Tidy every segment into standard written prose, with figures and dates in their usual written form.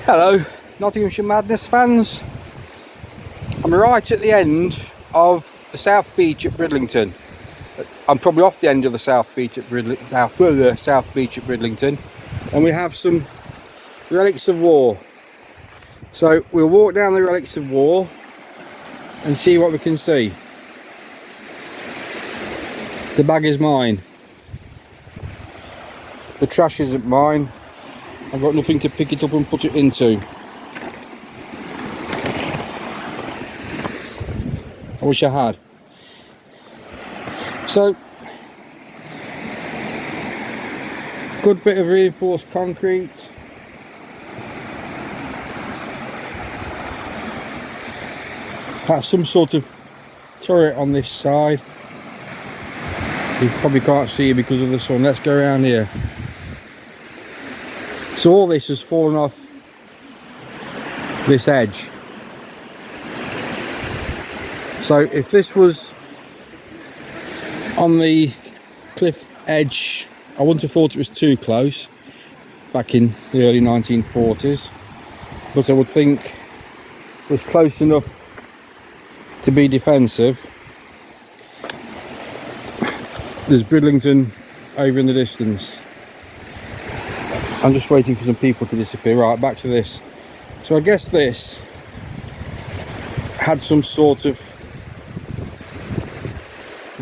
Hello, Nottinghamshire Madness fans. I'm right at the end of the South Beach at Bridlington. I'm probably off the end of the South Beach at Bridlington, and we have some relics of war. So we'll walk down the relics of war and see what we can see. The bag is mine. The trash isn't mine. I've got nothing to pick it up and put it into. I wish I had. So, good bit of reinforced concrete. That's some sort of turret on this side. You probably can't see it because of the sun. Let's go around here. So all this has fallen off this edge. So if this was on the cliff edge, I wouldn't have thought it was too close back in the early 1940s, but I would think it was close enough to be defensive. There's Bridlington over in the distance. I'm just waiting for some people to disappear. Right, back to this. So I guess this had some sort of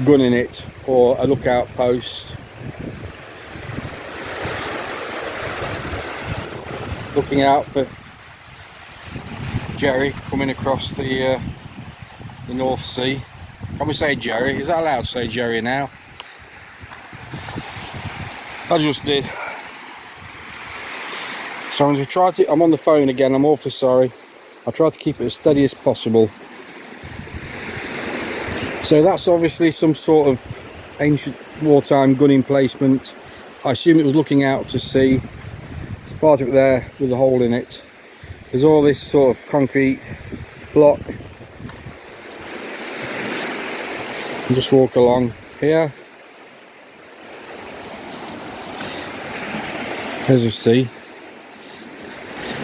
gun in it, or a lookout post, looking out for Jerry coming across the North Sea. Can we say Jerry? Is that allowed to say Jerry now? I just did. So I'm going to try to, I'm on the phone again, I'm awfully sorry. I'll try to keep it as steady as possible. So that's obviously some sort of ancient wartime gun emplacement. I assume it was looking out to sea. There's part of it there with a hole in it. There's all this sort of concrete block. And just walk along here. As you see.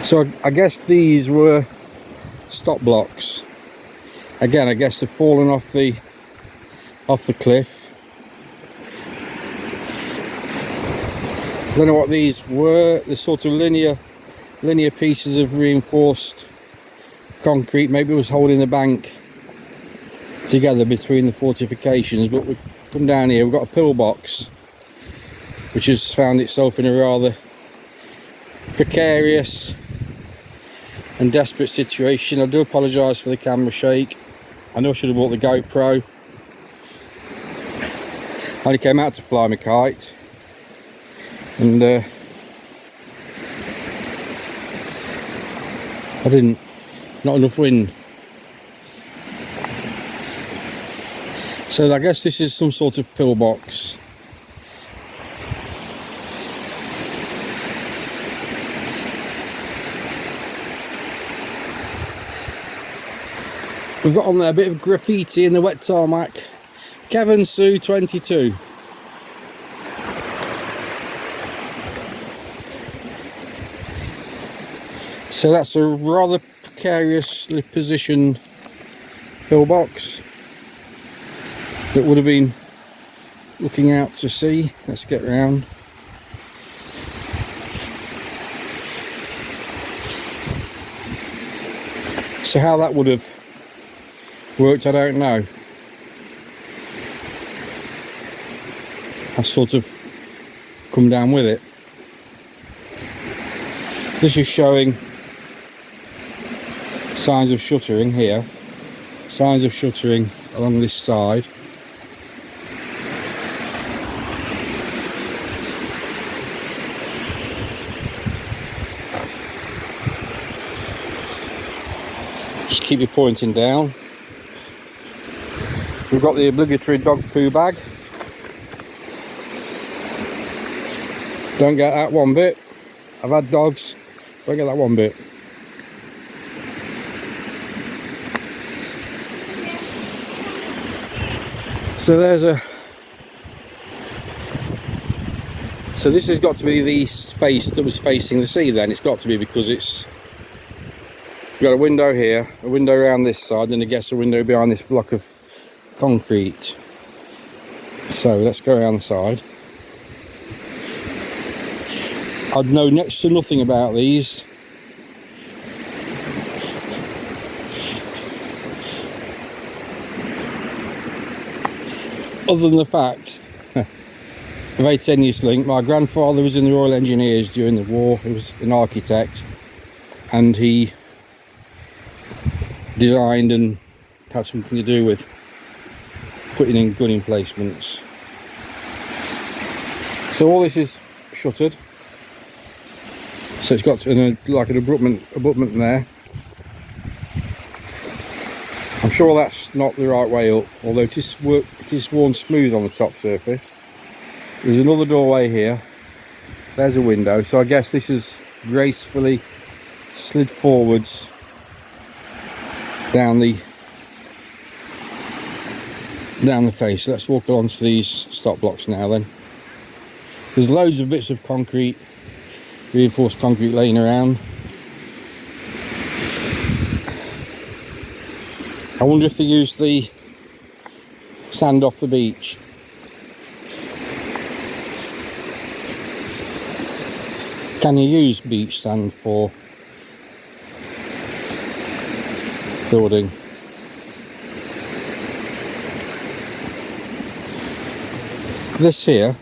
So I guess these were stop blocks. Again, I guess they've fallen off the cliff. I don't know what these were. They're sort of linear pieces of reinforced concrete. Maybe it was holding the bank together between the fortifications. But we come down here, we've got a pillbox which has found itself in a rather precarious and desperate situation. I do apologise for the camera shake. I know I should have bought the GoPro. I only came out to fly my kite, and I didn't. Not enough wind. So I guess this is some sort of pillbox. We've got on there a bit of graffiti in the wet tarmac. Kevin Sue 22. So that's a rather precariously positioned pillbox that would have been looking out to sea. Let's get round. So how that would have worked, I don't know. I sort of come down with it. This is showing signs of shuttering here, signs of shuttering along this side. Just keep your pointing down. We've got the obligatory dog poo bag. Don't get that one bit. I've had dogs, don't get that one bit. So there's a... So this has got to be the face that was facing the sea then. It's got to be, because it's We've got a window here, a window around this side, and I guess a window behind this block of concrete. So let's go around the side. I'd know next to nothing about these. Other than the fact, a very tenuous link. My grandfather was in the Royal Engineers during the war. He was an architect, and he designed and had something to do with putting in gun emplacements. So all this is shuttered. So it's got like an abutment there. I'm sure that's not the right way up, although it is worn smooth on the top surface. There's another doorway here. There's a window, so I guess this is gracefully slid forwards down the face. Let's walk along to these stop blocks now then. There's loads of bits of concrete, reinforced concrete laying around. I wonder if they used the sand off the beach. Can you use beach sand for building? This here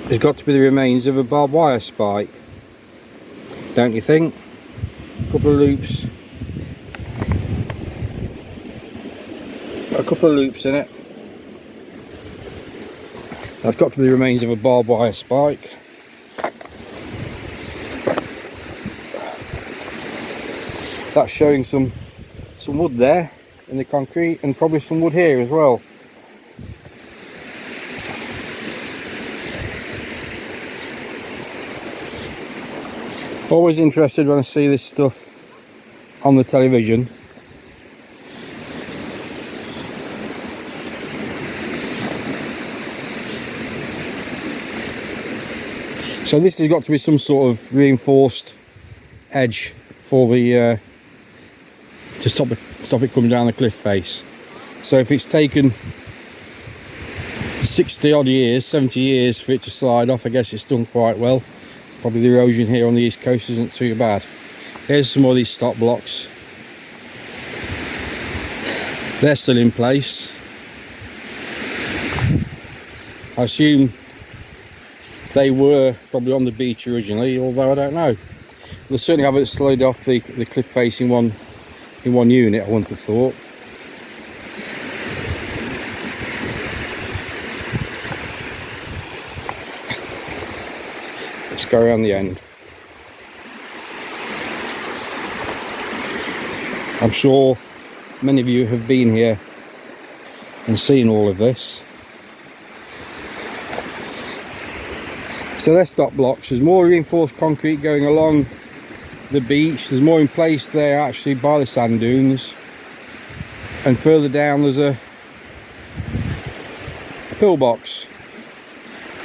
has got to be the remains of a barbed wire spike, don't you think? A couple of loops in it. That's got to be the remains of a barbed wire spike. That's showing some wood there in the concrete, and probably some wood here as well. Always interested when I see this stuff on the television. So this has got to be some sort of reinforced edge for the to stop it coming down the cliff face. So if it's taken 60 odd years, 70 years for it to slide off, I guess it's done quite well. Probably the erosion here on the east coast isn't too bad. Here's some more of these stop blocks. They're still in place. I assume they were probably on the beach originally, although I don't know. They certainly haven't slid off the cliff face in one unit, I wouldn't have thought. Let's go around the end. I'm sure many of you have been here and seen all of this. So they're stop blocks. There's more reinforced concrete going along the beach. There's more in place there actually by the sand dunes. And further down there's a pillbox.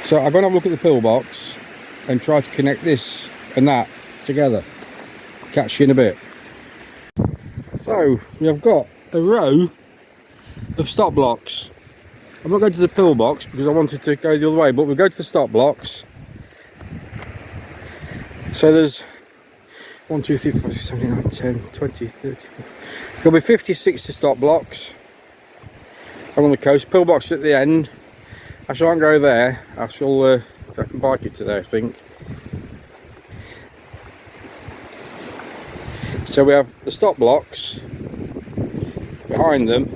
So I'm going to have a look at the pillbox and try to connect this and that together. Catch you in a bit. So we have got a row of stop blocks. I'm not going to the pillbox because I wanted to go the other way, but we'll go to the stop blocks. So there's 1, 2, 3, 4, 6, 7, 8, 9, 10, 20, 30, 40. There'll be 50, 60 stop blocks along the coast. Pillbox at the end. I shan't go there. I can bike it to there, I think. So we have the stop blocks behind them.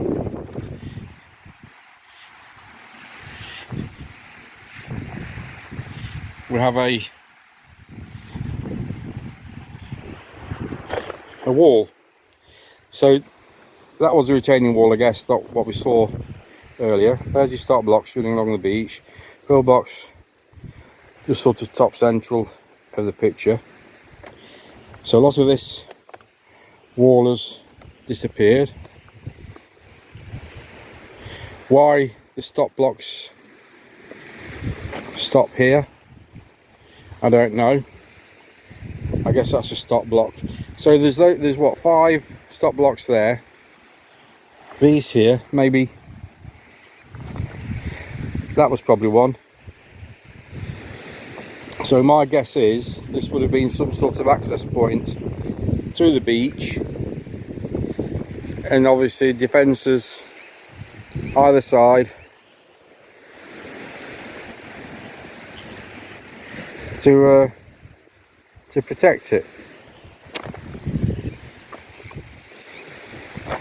We have a wall. So that was a retaining wall, I guess, that what we saw earlier. There's your stop blocks running along the beach. Pillbox just sort of top central of the picture. So a lot of this wall has disappeared. Why the stop blocks stop here, I don't know. I guess that's a stop block. So there's what, 5 stop blocks there. These here, maybe that was probably one. So my guess is this would have been some sort of access point to the beach, and obviously defences either side to protect it.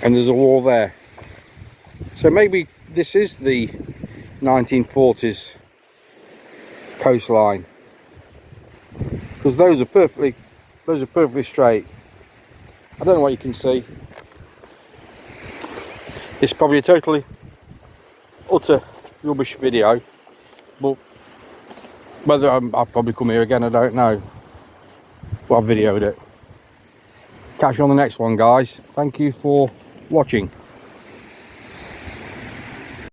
And there's a wall there. So maybe this is the 1940s coastline, because those are perfectly straight. I don't know what you can see. It's probably a totally utter rubbish video, but whether I'll probably come here again, I don't know. But I've videoed it. Catch you on the next one, guys. Thank you for watching.